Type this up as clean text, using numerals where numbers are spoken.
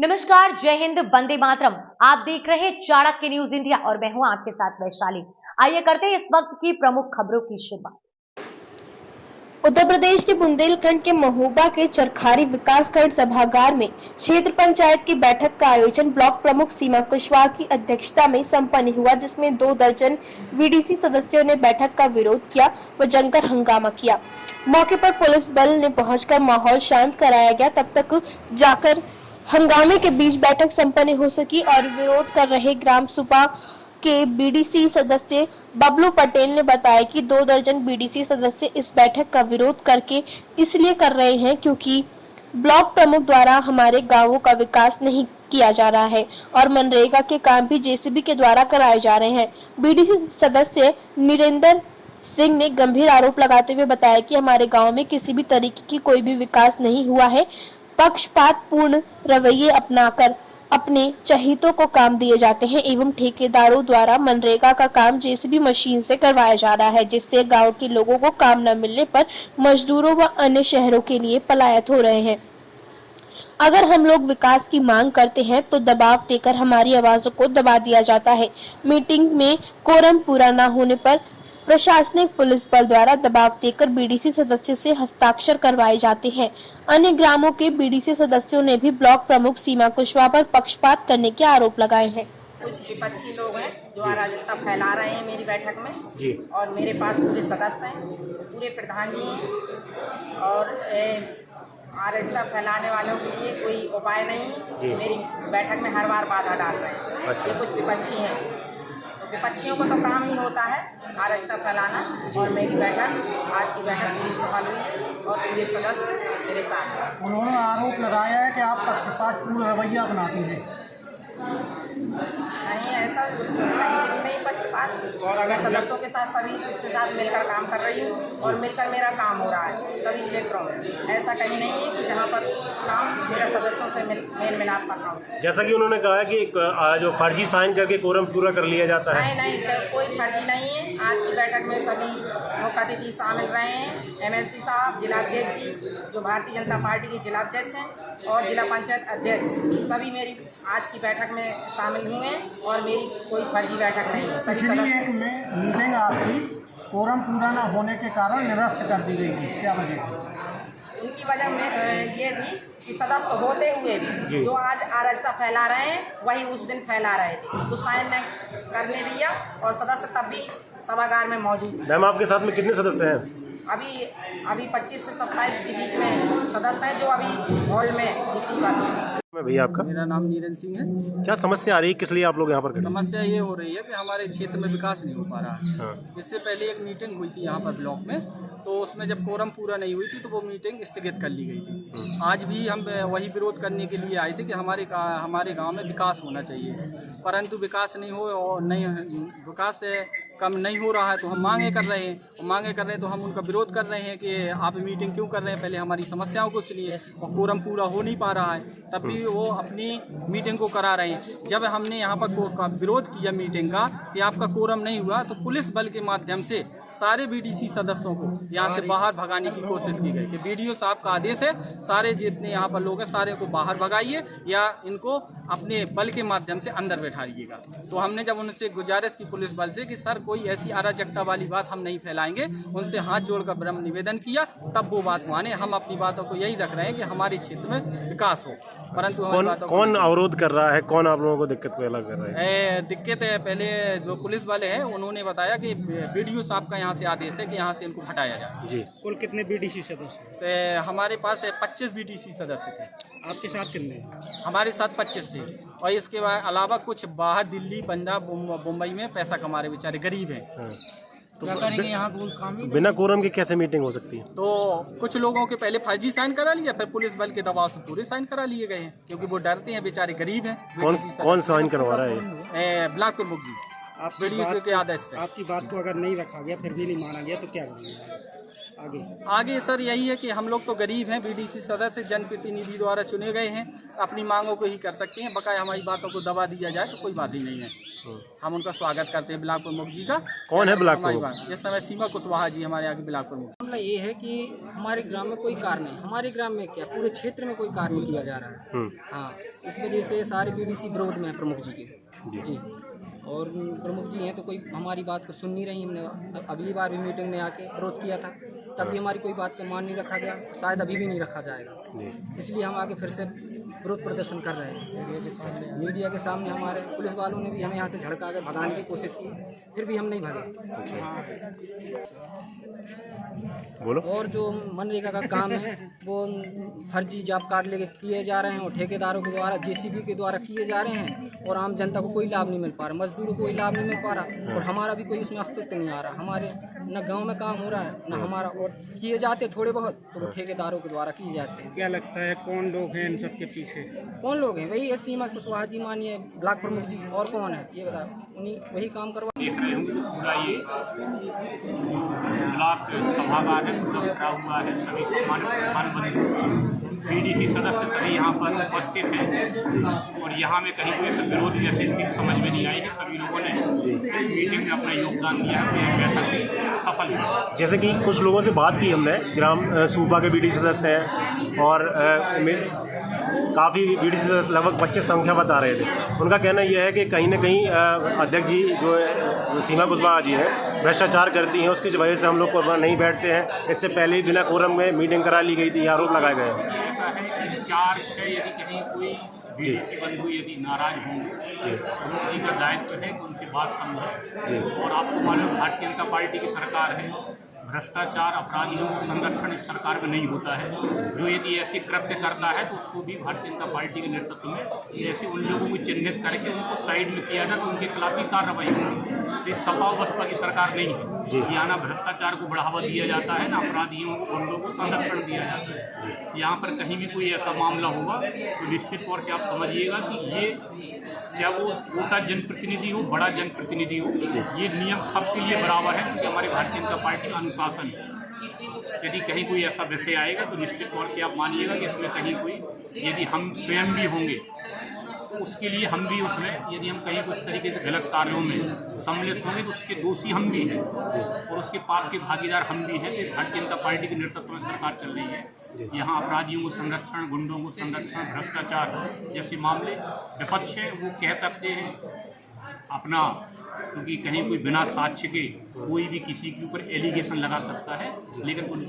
नमस्कार, जय हिंद, वंदे मातरम। आप देख रहे हैं चाणक्य न्यूज इंडिया और मैं हूं आपके साथ वैशाली। आइए करते हैं इस वक्त की प्रमुख खबरों की शुरुआत। उत्तर प्रदेश के बुंदेलखंड के महोबा के चरखारी विकासखंड सभागार में क्षेत्र पंचायत की बैठक का आयोजन ब्लॉक प्रमुख सीमा कुशवाहा की अध्यक्षता में संपन्न हुआ, जिसमें 2 दर्जन वीडीसी सदस्यों ने बैठक का विरोध किया व जमकर हंगामा किया। मौके पर पुलिस बल ने पहुंचकर माहौल शांत कराया गया। तब तक जाकर हंगामे के बीच बैठक संपन्न हो सकी और विरोध कर रहे ग्राम सुपा के बीडीसी सदस्य बबलू पटेल ने बताया कि 2 दर्जन बीडीसी सदस्य इस बैठक का विरोध करके इसलिए कर रहे हैं क्योंकि ब्लॉक प्रमुख द्वारा हमारे गांवों का विकास नहीं किया जा रहा है और मनरेगा के काम भी जेसीबी के द्वारा कराए जा रहे हैं। बीडीसी सदस्य निरेंद्र सिंह ने गंभीर आरोप लगाते हुए बताया कि हमारे गांव में किसी भी तरीके की कोई भी विकास नहीं हुआ है। पक्षपात पूर्ण रवैये अपनाकर अपने चहितों को काम दिए जाते हैं एवं ठेकेदारों द्वारा मनरेगा का काम जेसीबी मशीन से करवाया जा रहा है, जिससे गांव के लोगों को काम न मिलने पर मजदूरों व अन्य शहरों के लिए पलायन हो रहे हैं। अगर हम लोग विकास की मांग करते हैं तो दबाव देकर हमारी आवाजों को दबा दिया जाता है। मीटिंग में कोरम पूरा न होने पर प्रशासनिक पुलिस बल द्वारा दबाव देकर बीडीसी सदस्यों से हस्ताक्षर करवाए जाते हैं। अन्य ग्रामों के बीडीसी सदस्यों ने भी ब्लॉक प्रमुख सीमा कुशवाहा पर पक्षपात करने के आरोप लगाए हैं। कुछ विपक्षी लोग हैं जो अराजकता फैला रहे हैं मेरी बैठक में जी। और मेरे पास पूरे सदस्य हैं, पूरे प्रधान जी हैं और अराजकता फैलाने वालों के लिए कोई उपाय नहीं। मेरी बैठक में हर बार बाधा डाल रहे हैं। अच्छा। ये कुछ विपक्षी हैं, तो विपक्षियों को तो काम ही होता है अराजकता फैलाना। और मेरी बैठक, आज की बैठक पूरी सफल हुई है और पूरे सदस्य मेरे साथ हैं। उन्होंने आरोप लगाया है कि आप पक्षपातपूर्ण रवैया अपनाती हैं। नहीं, ऐसा कुछ नहीं। पक्षपात, मैं सदस्यों के साथ सभी के साथ मिलकर काम कर रही हूँ और मिलकर मेरा काम हो रहा है सभी क्षेत्रों में। ऐसा कहीं नहीं है कि जहाँ पर काम मेरा सदस्यों से मेल मिलाप करना हो। जैसा कि उन्होंने कहा कि जो फर्जी साइन करके कोरम पूरा कर लिया जाता है। नहीं, कोई फर्जी नहीं है। आज की बैठक में सभी मुख्य अतिथि शामिल रहे हैं। एमएलसी साहब, जिलाध्यक्ष जी जो भारतीय जनता पार्टी के जिलाध्यक्ष हैं और जिला पंचायत अध्यक्ष, सभी मेरी आज की बैठक में शामिल हुए और मेरी कोई फर्जी बैठक नहीं है। सभी सदस्य एक मीटिंग आपकी कोरम पूरा न होने के कारण निरस्त कर दी गई थी, क्या वजह? उनकी वजह में ये थी कि सदस्य होते हुए भी जो आज अराजकता फैला रहे हैं वही उस दिन फैला रहे थे, तो साइन ने करने दिया और सदस्य तब भी सभागार में मौजूद। मैम, आपके साथ में कितने सदस्य हैं? अभी 25 से 27 के बीच में सदस्य हैं जो अभी हॉल में इसी वास्ते। भैया, आपका? मेरा नाम नीरन सिंह है। क्या समस्या आ रही है, किस लिए आप लोग यहाँ पर? समस्या ये हो रही है कि हमारे क्षेत्र में विकास नहीं हो पा रहा है। हाँ। इससे पहले एक मीटिंग हुई थी यहाँ पर ब्लॉक में, तो उसमें जब कोरम पूरा नहीं हुई थी तो वो मीटिंग स्थगित कर ली गई थी। आज भी हम वही विरोध करने के लिए आए थे कि हमारे गांव में विकास होना चाहिए, परंतु विकास नहीं हो और विकास कम नहीं हो रहा है, तो हम मांगे कर रहे हैं तो हम उनका विरोध कर रहे हैं कि आप मीटिंग क्यों कर रहे हैं। पहले हमारी समस्याओं को सुनिए, और कोरम पूरा हो नहीं पा रहा है तब भी वो अपनी मीटिंग को करा रहे हैं। जब हमने यहाँ पर विरोध किया मीटिंग का कि आपका कोरम नहीं हुआ, तो पुलिस बल के माध्यम से सारे बीडीसी सदस्यों को यहाँ से बाहर भगाने की कोशिश की गई कि बीडीओ साहब का आदेश है, सारे जितने यहाँ पर लोग हैं सारे को बाहर भगाइए या इनको अपने बल के माध्यम से अंदर बैठाइएगा। तो हमने जब उनसे गुजारिश की पुलिस बल से कि सर कोई ऐसी अराजकता वाली बात हम नहीं फैलाएंगे, उनसे हाथ जोड़कर विनम्र निवेदन किया, तब वो बात माने। हम अपनी बातों को यही रख रहे हैं कि हमारे क्षेत्र में विकास हो, परंतु कौन अवरोध कर रहा है, कौन आप लोगों को दिक्कत पैदा कर रहा है? दिक्कत है, पहले जो पुलिस वाले हैं उन्होंने बताया कि बीडीओ साहब का यहाँ से आदेश है कि यहाँ से इनको हटाया जाए जी। कुल कितने बीडीसी सदस्य? हमारे पास 25 बीडीसी सदस्य थे। आपके साथ कितने? हमारे साथ 25 थे और इसके अलावा कुछ बाहर दिल्ली, पंजाब, मुंबई में पैसा कमा रहे बेचारे गरीब हैं। हाँ। तो क्या करेंगे यहाँ काम ही? बिना कोरम के कैसे मीटिंग हो सकती है? तो कुछ लोगों के पहले फर्जी साइन करा लिया, फिर पुलिस बल के दबाव से पूरे साइन करा लिए गए हैं क्योंकि वो डरते हैं, बेचारे गरीब हैं। कौन साइन करवा रहा है? ब्लॉक प्रमुख जी, आप के आदेश से। आपकी बात को अगर नहीं रखा गया, फिर भी नहीं माना गया, तो क्या करेंगे? आगे सर यही है कि हम लोग तो गरीब हैं, बीडीसी सदस्य जनप्रतिनिधि द्वारा चुने गए हैं, अपनी मांगों को ही कर सकते हैं। बकाया हमारी बातों को दबा दिया जाए तो कोई बात ही नहीं है। हम उनका स्वागत करते हैं ब्लॉक प्रमुख जी का। कौन है ब्लॉक प्रमुख? इस समय सीमा कुशवाहा जी हमारे यहाँ के ब्लॉक प्रमुख। मामला ये है कि हमारे ग्राम में कोई कार्य नहीं, हमारे ग्राम में क्या पूरे क्षेत्र में कोई कार्य नहीं किया जा रहा है। हाँ, इस वजह से सारे बीडीसी विरोध में है प्रमुख जी के जी। और प्रमुख जी हैं तो कोई हमारी बात को सुन नहीं रही। हमने अगली बार भी मीटिंग में आके विरोध किया था, तब भी हमारी कोई बात का मान नहीं रखा गया, शायद अभी भी नहीं रखा जाएगा। इसलिए हम आगे फिर से विरोध प्रदर्शन कर रहे हैं। मीडिया के सामने हमारे पुलिस वालों ने भी हमें यहाँ से झड़का के भगाने की कोशिश की, फिर भी हम नहीं भागे। बोलो। और जो मनरेगा का काम है वो फर्जी जॉब कार्ड लेके किए जा रहे हैं और ठेकेदारों के द्वारा जेसीबी के द्वारा किए जा रहे हैं और आम जनता को कोई लाभ नहीं मिल पा रहा, मजदूरों को कोई लाभ नहीं मिल पा रहा और हमारा भी कोई उसमें अस्तित्व नहीं आ रहा। हमारे न गांव में काम हो रहा है न हमारा, और किए जाते थोड़े बहुत तो वो ठेकेदारों के द्वारा किए जाते हैं। क्या लगता है कौन लोग हैं इन सब के पीछे? कौन लोग हैं? वही सीमा कुशवाहा जी मानिए, ब्लॉक प्रमुख जी, और कौन है ये बता, उन्हीं वही काम करवा। देख रहे होंगे पूरा ये ब्लॉक सभागार है, पूरा भरा हुआ है। सभी सम्मानित बीडीसी सदस्य सभी यहाँ पर उपस्थित हैं और यहाँ में कहीं कोई विरोध जैसी स्थिति समझ में नहीं आई है। सभी लोगों ने इस मीटिंग में अपना योगदान दिया है, बैठक सफल हुई। जैसे कि कुछ लोगों से बात की हमने, ग्राम सूबा के बीडीसी सदस्य हैं और काफ़ी बीडीसी सदस्य लगभग 25 संख्या बता रहे थे। उनका कहना यह है कि कहीं ना कहीं अध्यक्ष जी जो सीमा कुशवाहा जी हैं भ्रष्टाचार करती हैं, उसकी वजह से हम लोग को नहीं बैठते हैं। इससे पहले ही बिना कोरम में मीटिंग करा ली गई थी, आरोप लगाए गए हैं। ऐसा है कि 4-6 यदि कहीं कोई बीडीसी बंधु यदि नाराज होंगे तो उनका दायित्व है कि उनसे बात समझें। और आपको मालूम भारतीय जनता पार्टी की सरकार है, भ्रष्टाचार अपराधियों का संरक्षण इस सरकार में नहीं होता है। जो यदि ऐसे कृत्य करता है तो उसको भी भारतीय जनता पार्टी के नेतृत्व में ऐसे उन लोगों को चिन्हित करके उनको साइड में किया जाए तो उनके खिलाफ भी कार्रवाई होगी। इस सपा बसपा की सरकार नहीं है। यहाँ ना भ्रष्टाचार को बढ़ावा दिया जाता है, ना अपराधियों को, उन लोगों को संरक्षण दिया जाता है। यहाँ पर कहीं भी कोई ऐसा मामला होगा तो निश्चित तौर से आप समझिएगा कि ये चाहे वो छोटा जनप्रतिनिधि हो, बड़ा जनप्रतिनिधि हो, ये नियम सबके लिए बराबर है क्योंकि हमारे भारतीय जनता पार्टी का अनुशासन है। यदि कहीं कोई ऐसा विषय आएगा तो निश्चित तौर से आप मानिएगा कि इसमें कहीं कोई, यदि हम स्वयं भी होंगे तो उसके लिए हम भी उसमें, यदि हम कहीं कुछ तरीके से गलत कार्यों में सम्मिलित होंगे तो उसके दोषी हम भी हैं और उसके पाप के भागीदार हम भी हैं। भारतीय जनता पार्टी के नेतृत्व में सरकार चल रही है। यहाँ अपराधियों को संरक्षण, गुंडों को संरक्षण, भ्रष्टाचार जैसे मामले विपक्ष है वो कह सकते हैं अपना, क्योंकि कहीं कोई बिना साक्ष्य के कोई भी किसी के ऊपर एलिगेशन लगा सकता है, लेकिन